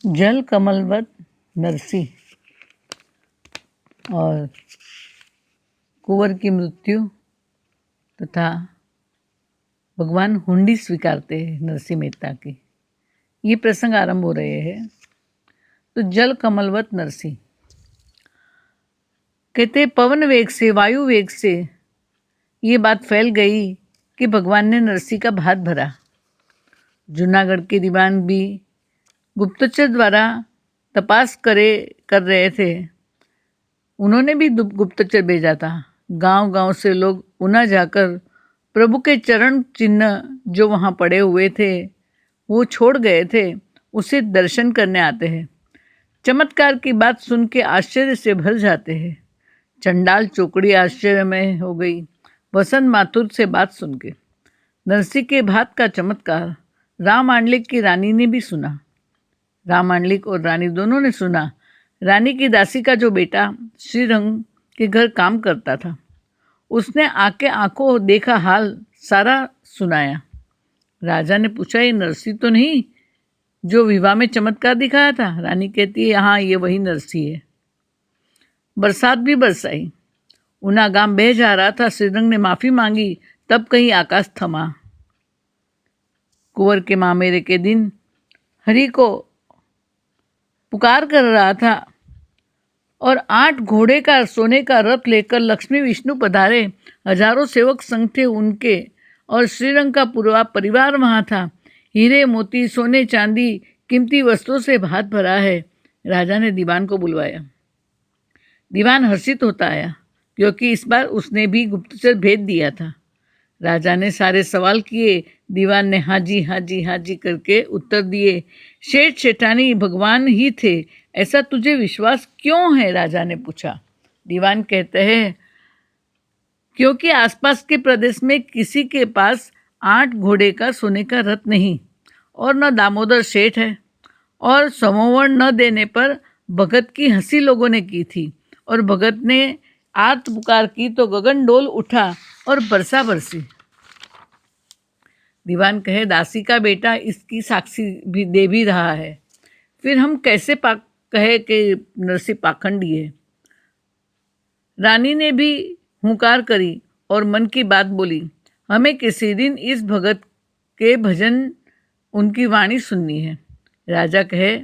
जल कमलवत नरसी और कुंवर की मृत्यु तथा भगवान हुंडी स्वीकारते हैं नरसी मेहता की, ये प्रसंग आरंभ हो रहे हैं। तो जल कमलवत नरसी कहते पवन वेग से, वायु वेग से ये बात फैल गई कि भगवान ने नरसी का भात भरा। जूनागढ़ के दीवान भी गुप्तचर द्वारा तपास कर रहे थे। उन्होंने भी गुप्तचर भेजा था। गांव-गांव से लोग ऊना जाकर प्रभु के चरण चिन्ह जो वहाँ पड़े हुए थे वो छोड़ गए थे, उसे दर्शन करने आते हैं। चमत्कार की बात सुन के आश्चर्य से भर जाते हैं। चंडाल चौकड़ी आश्चर्य में हो गई वसंत माथुर से बात सुन के। नरसी के भात का चमत्कार राम मांडलिक की रानी ने भी सुना। राम मांडलिक और रानी दोनों ने सुना। रानी की दासी का जो बेटा श्रीरंग के घर काम करता था, उसने आके आंखों देखा हाल सारा सुनाया। राजा ने पूछा, ये नरसी तो नहीं जो विवाह में चमत्कार दिखाया था? रानी कहती है, हाँ ये वही नरसी है। बरसात भी बरसाई, ऊना गांव बह जा रहा था। श्रीरंग ने माफ़ी मांगी, तब कहीं आकाश थमा। कुंवर के मामेरे के दिन हरि को पुकार कर रहा था और 8 घोड़े का सोने का रथ लेकर लक्ष्मी विष्णु पधारे। हजारों सेवक संग थे उनके और श्रीरंग का पूरा परिवार वहाँ था। हीरे मोती सोने चांदी कीमती वस्तुओं से भात भरा है। राजा ने दीवान को बुलवाया। दीवान हर्षित होता आया क्योंकि इस बार उसने भी गुप्तचर भेज दिया था। राजा ने सारे सवाल किए। दीवान ने हाँ जी हाँ जी हाँ जी करके उत्तर दिए। शेठ शेठानी भगवान ही थे, ऐसा तुझे विश्वास क्यों है? राजा ने पूछा। दीवान कहते हैं, क्योंकि आसपास के प्रदेश में किसी के पास 8 घोड़े का सोने का रथ नहीं और न दामोदर शेठ है, और समोवण न देने पर भगत की हंसी लोगों ने की थी, और भगत ने आर्त पुकार की तो गगन डोल उठा और बरसा बरसी। दीवान कहे, दासी का बेटा इसकी साक्षी भी दे भी रहा है, फिर हम कैसे कहे कि नरसी पाखंडी है? रानी ने भी हुंकार करी और मन की बात बोली, हमें किसी दिन इस भगत के भजन उनकी वाणी सुननी है। राजा कहे,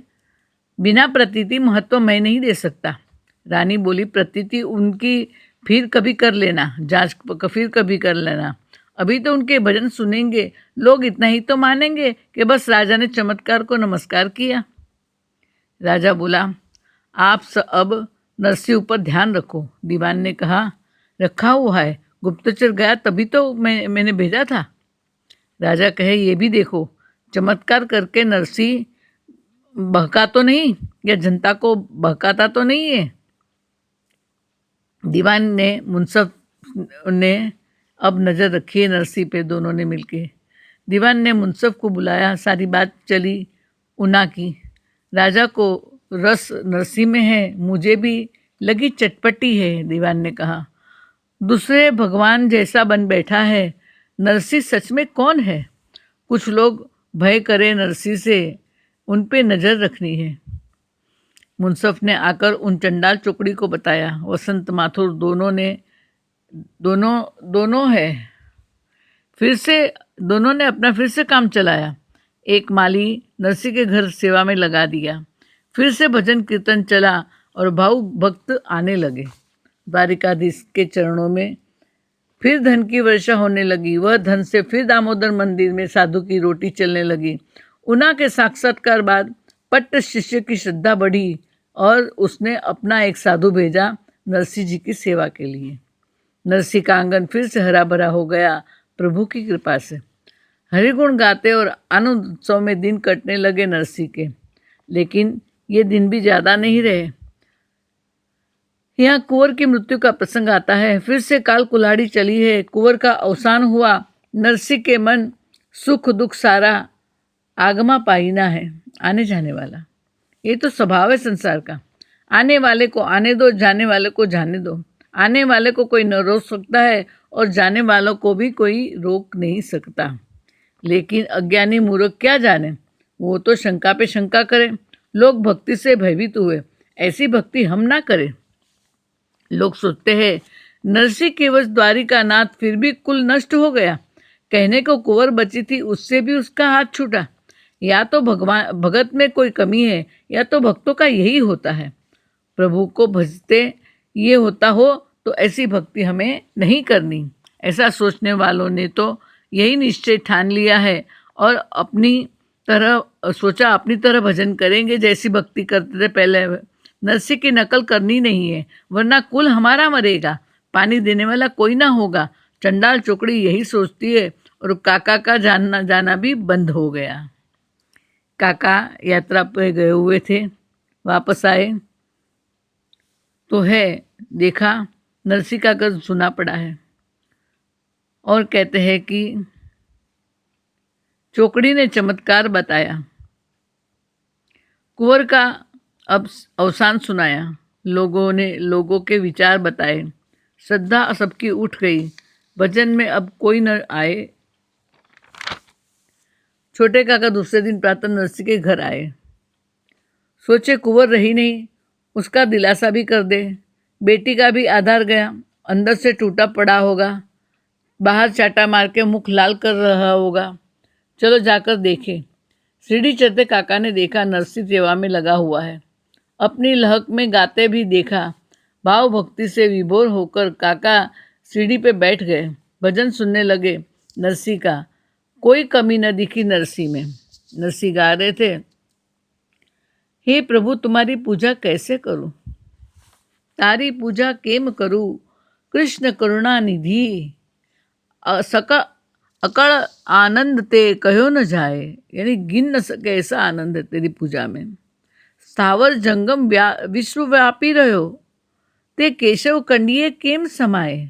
बिना प्रतीति महत्व मैं नहीं दे सकता। रानी बोली, प्रतीति उनकी फिर कभी कर लेना, जांच फिर कभी कर लेना, अभी तो उनके भजन सुनेंगे। लोग इतना ही तो मानेंगे कि बस राजा ने चमत्कार को नमस्कार किया। राजा बोला, आप अब नरसी ऊपर ध्यान रखो। दीवान ने कहा, रखा हुआ है, गुप्तचर गया तभी तो मैंने भेजा था। राजा कहे, ये भी देखो, चमत्कार करके नरसी बहका तो नहीं या जनता को बहकाता तो नहीं है? दीवान ने मुंसफ ने अब नज़र रखी है नरसी पे। दोनों ने मिलके दीवान ने मुंसफ को बुलाया। सारी बात चली ऊना की। राजा को रस नरसी में है, मुझे भी लगी चटपटी है। दीवान ने कहा, दूसरे भगवान जैसा बन बैठा है, नरसी सच में कौन है? कुछ लोग भय करे नरसी से, उन पे नज़र रखनी है। मुंसफ ने आकर उन चंडाल चौकड़ी को बताया। वसंत माथुर दोनों है। दोनों ने अपना फिर से काम चलाया। एक माली नरसी के घर सेवा में लगा दिया। फिर से भजन कीर्तन चला और भावुक भक्त आने लगे। द्वारिकाधीश के चरणों में फिर धन की वर्षा होने लगी। वह धन से फिर दामोदर मंदिर में साधु की रोटी चलने लगी। ऊना के साक्षात्कार बाद पट्ट शिष्य की श्रद्धा बढ़ी और उसने अपना एक साधु भेजा नरसी जी की सेवा के लिए। नरसी का आंगन फिर से हरा भरा हो गया प्रभु की कृपा से। हरिगुण गाते और आनंद उत्सव में दिन कटने लगे नरसी के। लेकिन ये दिन भी ज़्यादा नहीं रहे। यहाँ कुंवर की मृत्यु का प्रसंग आता है। फिर से काल कुल्हाड़ी चली है। कुंवर का अवसान हुआ। नरसी के मन सुख दुख सारा आगमा पाईना है, आने जाने वाला। ये तो स्वभाव है संसार का। आने वाले को आने दो, जाने वाले को जाने दो। आने वाले को कोई न रोक सकता है और जाने वालों को भी कोई रोक नहीं सकता। लेकिन अज्ञानी मूर्ख क्या जाने, वो तो शंका पे शंका करे लोग भक्ति से भयभीत हुए। ऐसी भक्ति हम ना करें। लोग सोचते हैं नरसी केवल द्वारिकानाथ, फिर भी कुल नष्ट हो गया। कहने को कुंवर बची थी, उससे भी उसका हाथ छूटा। या तो भगवान भगत में कोई कमी है, या तो भक्तों का यही होता है। प्रभु को भजते ये होता हो तो ऐसी भक्ति हमें नहीं करनी। ऐसा सोचने वालों ने तो यही निश्चय ठान लिया है और अपनी तरह भजन करेंगे जैसी भक्ति करते थे पहले। नरसी की नकल करनी नहीं है, वरना कुल हमारा मरेगा, पानी देने वाला कोई ना होगा। चंडाल चोकड़ी यही सोचती है और काका का जाना भी बंद हो गया। काका यात्रा पे गए हुए थे, वापस आए तो है देखा नरसी का गज सुना पड़ा है। और कहते हैं कि चोकड़ी ने चमत्कार बताया, कुंवर का अब अवसान सुनाया, लोगों के विचार बताए, श्रद्धा सबकी उठ गई, भजन में अब कोई न आए। छोटे काका दूसरे दिन प्रातः नरसी के घर आए। सोचे कुंवर रही नहीं, उसका दिलासा भी कर दे। बेटी का भी आधार गया, अंदर से टूटा पड़ा होगा, बाहर चाटा मार के मुख लाल कर रहा होगा। चलो जाकर देखें। सीढ़ी चढ़ते काका ने देखा नरसी सेवा में लगा हुआ है। अपनी लहक में गाते भी देखा। भाव भक्ति से विभोर होकर काका सीढ़ी पे बैठ गए, भजन सुनने लगे। नरसी का कोई कमी न दिखी नरसी में। नरसी गा रहे थे, हे प्रभु तुम्हारी पूजा कैसे करूं, तारी पूजा केम करूं, कृष्ण करुणा निधि, अकड़ आनंद ते कहो न जाए, यानी गिन न सके ऐसा आनंद है तेरी पूजा में। स्थावर जंगम विश्वव्यापी रहो, ते केशव कंडिये केम समाये।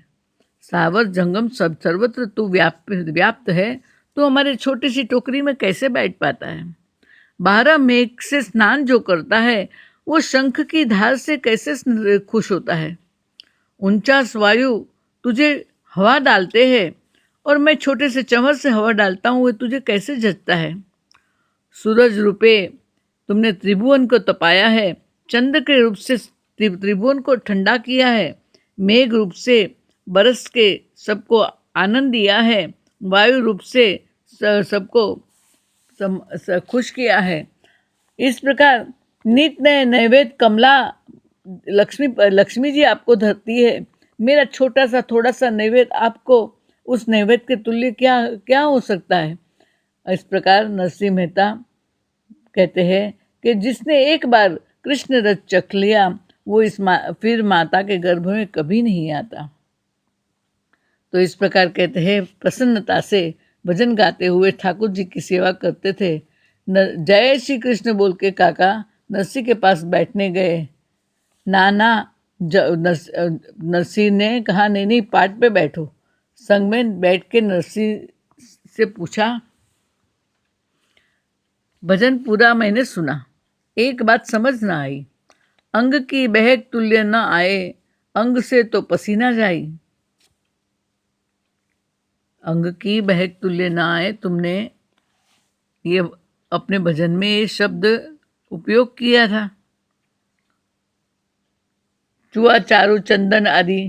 स्थावर जंगम सब सर्वत्र तू व्याप्त है, तो हमारे छोटी सी टोकरी में कैसे बैठ पाता है। 12 मेघ से स्नान जो करता है, वो शंख की धार से कैसे खुश होता है। 49 वायु तुझे हवा डालते हैं, और मैं छोटे से चंवर से हवा डालता हूँ, वो तुझे कैसे जचता है। सूरज रूपे तुमने त्रिभुवन को तपाया है, चंद्र के रूप से त्रिभुवन को ठंडा किया है, मेघ रूप से बरस के सबको आनंद दिया है, वायु रूप से सबको खुश किया है। इस प्रकार नित नए नैवेद्य कमला लक्ष्मी जी आपको धरती है। मेरा छोटा सा थोड़ा सा नैवेद्य आपको उस नैवेद्य के तुल्य क्या हो सकता है। इस प्रकार नरसिंह मेहता कहते हैं कि जिसने एक बार कृष्ण रस चख लिया, वो फिर माता के गर्भ में कभी नहीं आता। तो इस प्रकार कहते हैं प्रसन्नता से भजन गाते हुए ठाकुर जी की सेवा करते थे। जय श्री कृष्ण बोल के काका नरसी के पास बैठने गए। नाना नरसी ने कहा नहीं पाट पे बैठो। संग में बैठ के नरसी से पूछा, भजन पूरा मैंने सुना, एक बात समझ ना आई, अंग की बहक तुल्य न आए, अंग से तो पसीना जाई। अंग की बहक तुल्य न आए, तुमने ये अपने भजन में ये शब्द उपयोग किया था। चुआ चारू चंदन आदि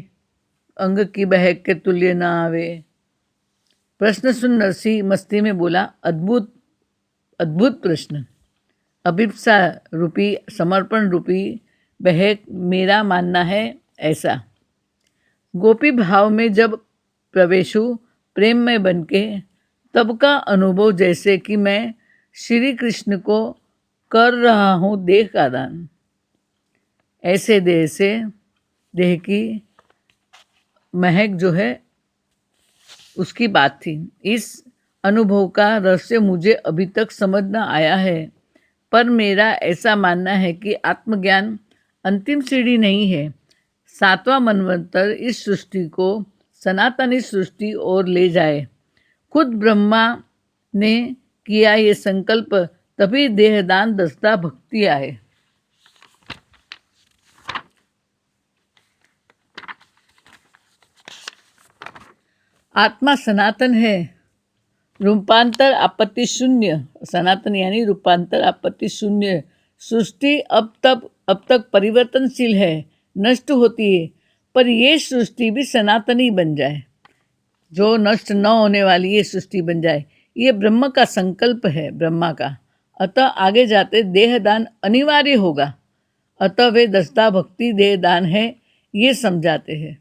अंग की बहक के तुल्य न आवे। प्रश्न सुन नरसी मस्ती में बोला, अद्भुत अद्भुत प्रश्न। अभिप्सा रूपी समर्पण रूपी बहक मेरा मानना है ऐसा। गोपी भाव में जब प्रवेशु प्रेम में बनके, तब का अनुभव जैसे कि मैं श्री कृष्ण को कर रहा हूँ देह का दान। ऐसे देह से देह की महक जो है उसकी बात थी। इस अनुभव का रहस्य मुझे अभी तक समझ न आया है, पर मेरा ऐसा मानना है कि आत्मज्ञान अंतिम सीढ़ी नहीं है। 7वां मनवंतर इस सृष्टि को सनातनी सृष्टि और ले जाए। खुद ब्रह्मा ने किया ये संकल्प, तभी देहदान दस्ता भक्ति आए। आत्मा सनातन है, रूपांतर आपत्ति शून्य। सनातन यानी रूपांतर आपत्ति शून्य, सृष्टि अब तक परिवर्तनशील है, नष्ट होती है, पर ये सृष्टि भी सनातनी बन जाए, जो नष्ट न होने वाली ये सृष्टि बन जाए। ये ब्रह्म का संकल्प है, ब्रह्मा का। अतः आगे जाते देहदान अनिवार्य होगा। अतः वे दसदा भक्ति देहदान है, ये समझाते हैं।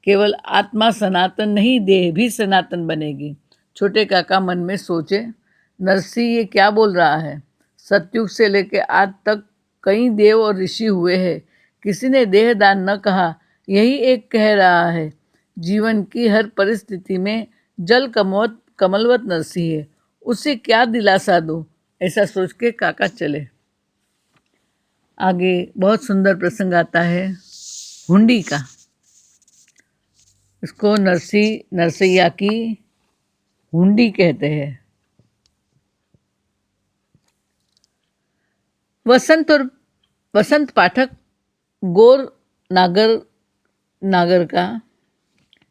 केवल आत्मा सनातन नहीं, देह भी सनातन बनेगी। छोटे काका मन में सोचे, नरसी ये क्या बोल रहा है? सतयुग से लेकर आज तक कई देव और ऋषि हुए हैं, किसी ने देहदान न कहा, यही एक कह रहा है। जीवन की हर परिस्थिति में जल कमलवत नरसी है, उसे क्या दिलासा दूं? ऐसा सोच के काका चले। आगे बहुत सुंदर प्रसंग आता है हुंडी का। इसको नरसैया की हुंडी कहते हैं। वसंत पाठक गोर नागर का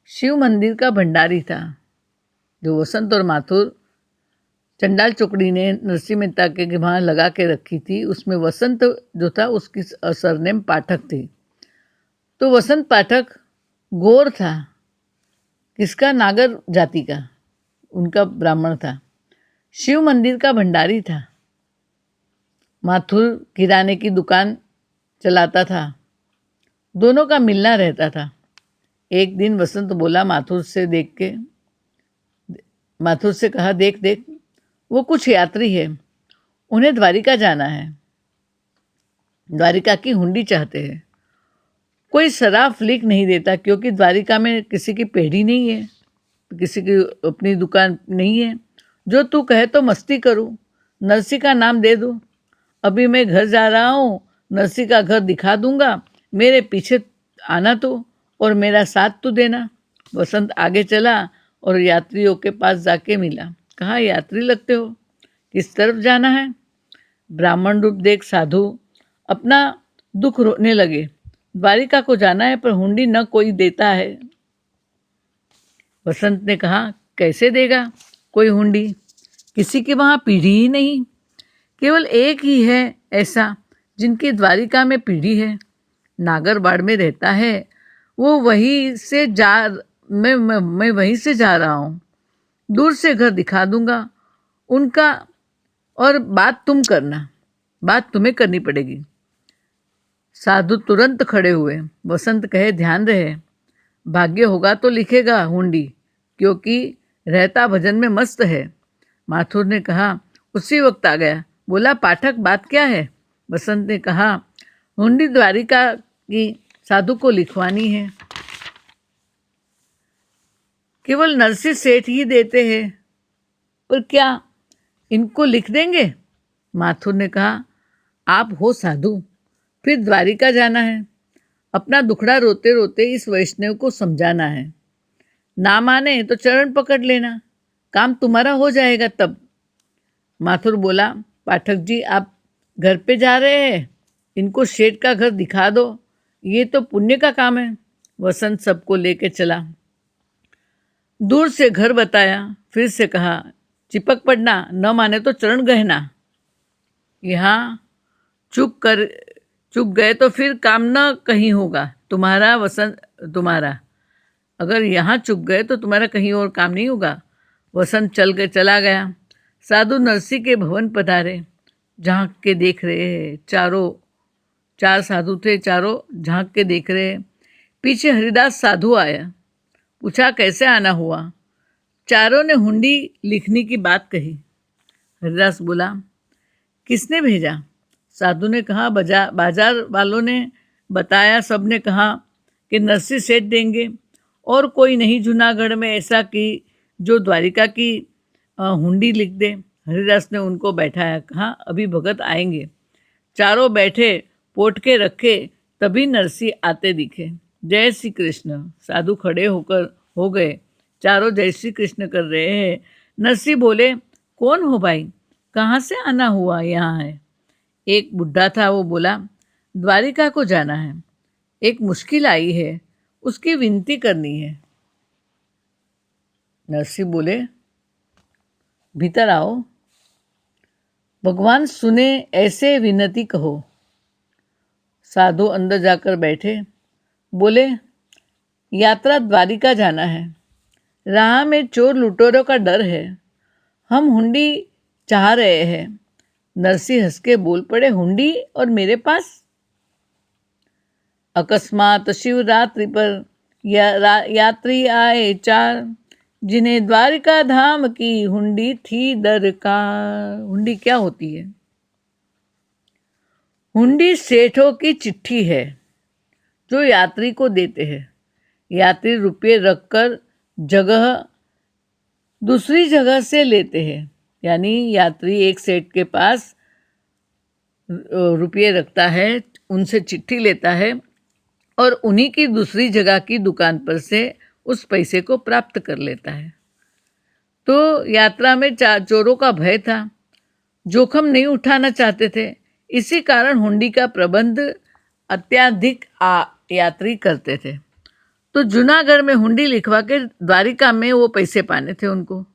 शिव मंदिर का भंडारी था। जो वसंत और माथुर चंडाल चौकड़ी ने नरसिंह मेहता के वहाँ लगा के रखी थी, उसमें वसंत जो था उसकी सरनेम पाठक थी। तो वसंत पाठक गोर था, किसका? नागर जाति का, उनका ब्राह्मण था। शिव मंदिर का भंडारी था। माथुर किराने की दुकान चलाता था। दोनों का मिलना रहता था। एक दिन वसंत बोला माथुर से कहा, देख वो कुछ यात्री है, उन्हें द्वारिका जाना है, द्वारिका की हुंडी चाहते हैं। कोई सराफ लिख नहीं देता, क्योंकि द्वारिका में किसी की पेढ़ी नहीं है, किसी की अपनी दुकान नहीं है। जो तू कहे तो मस्ती करूं, नरसी का नाम दे दूं। अभी मैं घर जा रहा हूँ, नरसी का घर दिखा दूंगा, मेरे पीछे आना तो और मेरा साथ तो देना। वसंत आगे चला और यात्रियों के पास जाके मिला। कहा, यात्री लगते हो, किस तरफ जाना है? ब्राह्मण रूप देख साधु अपना दुख रोने लगे। द्वारिका को जाना है, पर हुंडी न कोई देता है। वसंत ने कहा, कैसे देगा कोई हुंडी? किसी के वहाँ पीढ़ी ही नहीं, केवल एक ही है ऐसा जिनकी द्वारिका में पीढ़ी है। नागरबाड़ में रहता है वो, मैं वहीं से जा रहा हूँ। दूर से घर दिखा दूंगा उनका, और बात तुम्हें करनी पड़ेगी। साधु तुरंत खड़े हुए। वसंत कहे, ध्यान रहे, भाग्य होगा तो लिखेगा हुंडी, क्योंकि रहता भजन में मस्त है। माथुर ने कहा, उसी वक्त आ गया। बोला, पाठक बात क्या है? वसंत ने कहा, हुंडी द्वारिका की साधु को लिखवानी है। केवल नरसी सेठ ही देते हैं, पर क्या इनको लिख देंगे? माथुर ने कहा, आप हो साधु, फिर द्वारिका जाना है, अपना दुखड़ा रोते रोते इस वैष्णव को समझाना है। ना माने तो चरण पकड़ लेना, काम तुम्हारा हो जाएगा तब। माथुर बोला, पाठक जी आप घर पे जा रहे हैं, इनको शेठ का घर दिखा दो, ये तो पुण्य का काम है। वसंत सबको लेके चला। दूर से घर बताया, फिर से कहा, चिपक पड़ना, न माने तो चरण गहना। यहाँ चुप गए तो फिर काम न कहीं होगा तुम्हारा। अगर यहाँ चुप गए तो तुम्हारा कहीं और काम नहीं होगा। वसंत चला गया। साधु नरसी के भवन पधारे। झांक के देख रहे हैं, चार साधु थे, चारों झांक के देख रहे। पीछे हरिदास साधु आया, पूछा, कैसे आना हुआ? चारों ने हुंडी लिखने की बात कही। हरिदास बोला, किसने भेजा? साधु ने कहा, बाजार वालों ने बताया। सब ने कहा कि नरसी सेठ देंगे, और कोई नहीं जूनागढ़ में ऐसा कि जो द्वारिका की हुंडी लिख दे। हरिदास ने उनको बैठाया, कहा, अभी भगत आएंगे। चारों बैठे, पोटके रखे, तभी नरसी आते दिखे। जय श्री कृष्ण। साधु खड़े हो गए। चारों जय श्री कृष्ण कर रहे हैं। नरसी बोले, कौन हो भाई, कहाँ से आना हुआ यहाँ है? एक बुढ़ा था, वो बोला, द्वारिका को जाना है, एक मुश्किल आई है, उसकी विनती करनी है। नरसी बोले, भीतर आओ। भगवान सुने ऐसे विनती कहो। साधु अंदर जाकर बैठे, बोले, यात्रा द्वारिका जाना है, राह में चोर लुटेरों का डर है, हम हुंडी चाह रहे हैं। नरसी हंस के बोल पड़े, हुंडी और मेरे पास? अकस्मात शिवरात्रि पर यात्री आए चार, जिन्हें द्वारिका धाम की हुंडी थी दरकार। हुंडी क्या होती है? हुंडी सेठों की चिट्ठी है जो यात्री को देते हैं। यात्री रुपये रखकर जगह दूसरी जगह से लेते हैं, यानी यात्री एक सेठ के पास रुपये रखता है, उनसे चिट्ठी लेता है और उन्हीं की दूसरी जगह की दुकान पर से उस पैसे को प्राप्त कर लेता है। तो यात्रा में चोरों का भय था, जोखम नहीं उठाना चाहते थे, इसी कारण हुंडी का प्रबंध अत्यधिक यात्री करते थे। तो जूनागढ़ में हुंडी लिखवा के द्वारिका में वो पैसे पाने थे उनको।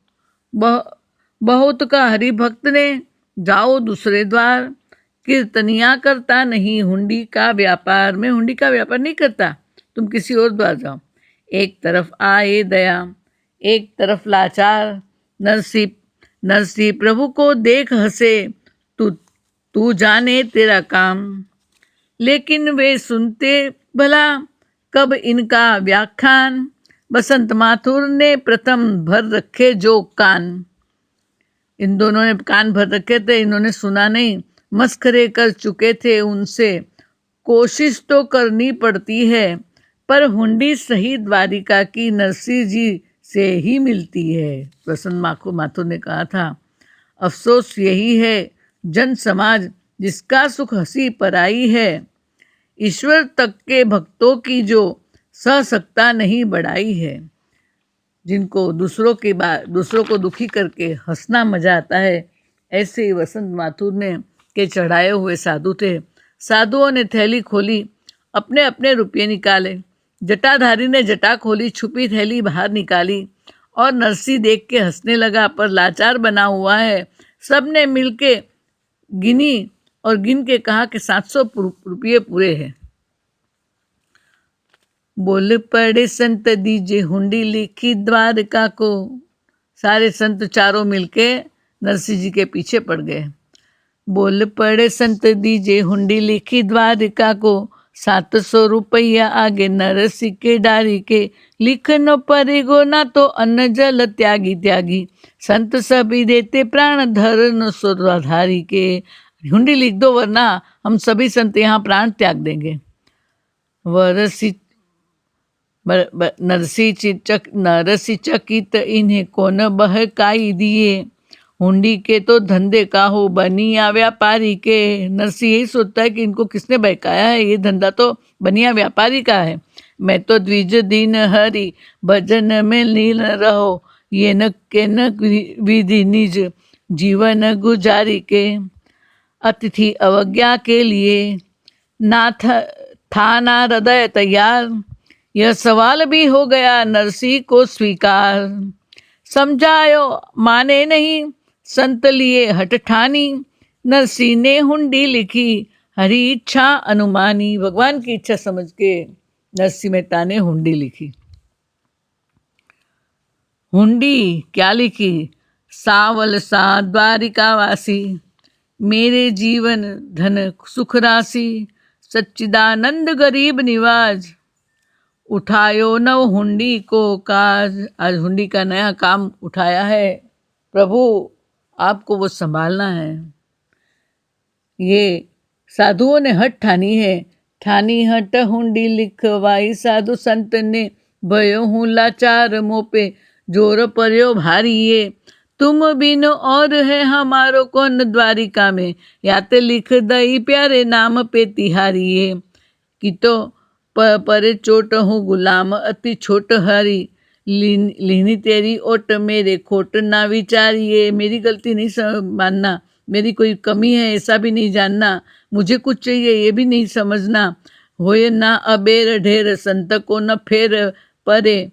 बहुत का हरिभक्त ने जाओ दूसरे द्वार, कीर्तनिया करता नहीं हुंडी का व्यापार। मैं हुंडी का व्यापार नहीं करता, तुम किसी और द्वार जाओ। एक तरफ आए दया, एक तरफ लाचार, नरसी प्रभु को देख हंसे, तू जाने तेरा काम। लेकिन वे सुनते भला कब इनका व्याख्यान, बसंत माथुर ने प्रथम भर रखे जो कान। इन दोनों ने कान भर रखे थे, इन्होंने सुना नहीं, मस्खरे कर चुके थे उनसे। कोशिश तो करनी पड़ती है, पर हुंडी सही द्वारिका की नरसी जी से ही मिलती है। बसंत माथुर ने कहा था, अफसोस यही है जन समाज जिसका सुख हंसी पराई है, ईश्वर तक के भक्तों की जो सह सकता नहीं बढ़ाई है। जिनको दूसरों को दुखी करके हंसना मजा आता है, ऐसे ही बसंत माथुर ने के चढ़ाए हुए साधु थे। साधुओं ने थैली खोली, अपने अपने रुपये निकाले। जटाधारी ने जटा खोली, छुपी थैली बाहर निकाली और नरसी देख के हंसने लगा, पर लाचार बना हुआ है। सब ने मिलके गिनी और गिन के कहा कि 700 रुपये पूरे हैं। बोल पड़े संत दीजिए हुंडी लिखी द्वारका को। सारे संत चारों मिलके नरसिंह जी के पीछे पड़ गए। बोल पड़े संत दीजिए हुंडी लिखी द्वारका को, 700 रुपया आगे नरसिंह के डारी के। लिखनो परेगो ना तो अन्न जल त्यागी त्यागी, संत सभी देते प्राण धर्म स्वधारी के। हुंडी लिख दो वरना हम सभी संत यहाँ प्राण त्याग देंगे। नरसी चकित इन्हें कौन बहकाई दिए, हुंडी के तो धंधे का हो बनिया व्यापारी के। नरसी यही सोचता है कि इनको किसने बहकाया है, ये धंधा तो बनिया व्यापारी का है। मैं तो द्विज दिन हरि भजन में लीन रहो, ये न के न विधि निज जीवन गुजारी के। अतिथि अवज्ञा के लिए था ना हृदय तैयार, यह सवाल भी हो गया नरसी को स्वीकार। समझायो माने नहीं संत लिए हट ठानी, नरसी ने हुंडी लिखी हरि इच्छा अनुमानी। भगवान की इच्छा समझ के नरसिंह मेहता ने हुंडी लिखी। हुंडी क्या लिखी? सावल सा द्वारिकावासी, मेरे जीवन धन सुख राशि। सच्चिदानंद गरीब निवाज, उठायो नव हुंडी को काज। आज हुंडी का नया काम उठाया है, प्रभु आपको वो संभालना है। ये साधुओं ने हट ठानी है, ठानी हट हुंडी लिखवाई। साधु संत ने भयो हूँ लाचार मोपे, जोर पर्यो भारी ये। तुम बिन और है हमारो कौन द्वारिका में, याते लिख दई प्यारे नाम पे तिहारिये। कि तो पर चोट हूँ गुलाम अति छोट हरी, लीनी तेरी ओट मेरे खोट ना विचारिए। मेरी गलती नहीं मानना, मेरी कोई कमी है ऐसा भी नहीं जानना, मुझे कुछ चाहिए ये भी नहीं समझना। होए ना अबेर ढेर संत को न फेर परे,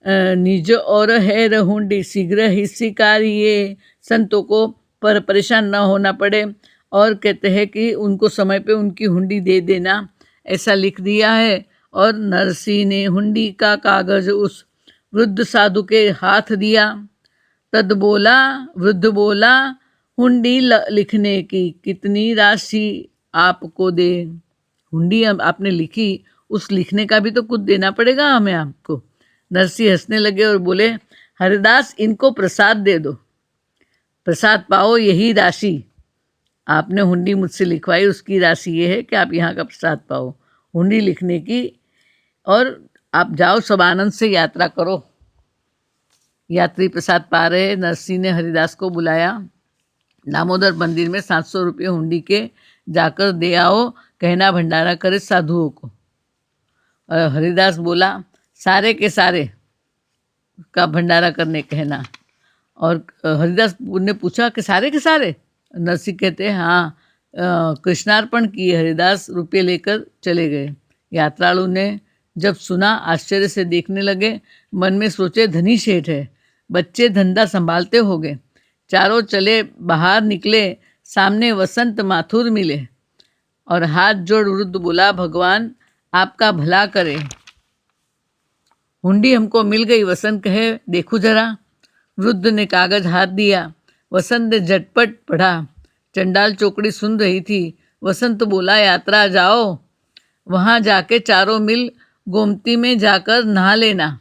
निज और हैर हुंडी शीघ्र ही स्वीकारिये। संतों को पर परेशान न होना पड़े, और कहते हैं कि उनको समय पे उनकी हुंडी दे देना, ऐसा लिख दिया है। और नरसी ने हुंडी का कागज उस वृद्ध साधु के हाथ दिया। तद बोला वृद्ध बोला, हुंडी लिखने की कितनी राशि आपको दे? हुंडी आपने लिखी, उस लिखने का भी तो कुछ देना पड़ेगा हमें आपको। नरसी हंसने लगे और बोले, हरिदास इनको प्रसाद दे दो, प्रसाद पाओ, यही राशि। आपने हुंडी मुझसे लिखवाई, उसकी राशि ये है कि आप यहाँ का प्रसाद पाओ, हुंडी लिखने की। और आप जाओ, सब आनंद से यात्रा करो। यात्री प्रसाद पा रहे। नरसी ने हरिदास को बुलाया। दामोदर मंदिर में 700 रुपये हुंडी के जाकर दे आओ, कहना भंडारा करे साधुओं को। और हरिदास बोला, सारे के सारे का भंडारा करने कहना। और हरिदास ने पूछा कि सारे के सारे? नरसी कहते हैं हाँ। कृष्णार्पण किए हरिदास रुपये लेकर चले गए। यात्रालु ने जब सुना आश्चर्य से देखने लगे, मन में सोचे धनी सेठ है, बच्चे धंधा संभालते होंगे। चारों चले बाहर निकले, सामने वसंत माथुर मिले और हाथ जोड़ वृद्ध बोला, भगवान आपका भला करे, हुंडी हमको मिल गई। वसंत कहे, देखो जरा। वृद्ध ने कागज हाथ दिया। वसंत ने झटपट पढ़ा। चंडाल चौकड़ी सुन रही थी। वसंत बोला, यात्रा जाओ, वहाँ जाके चारों मिल गोमती में जाकर नहा लेना।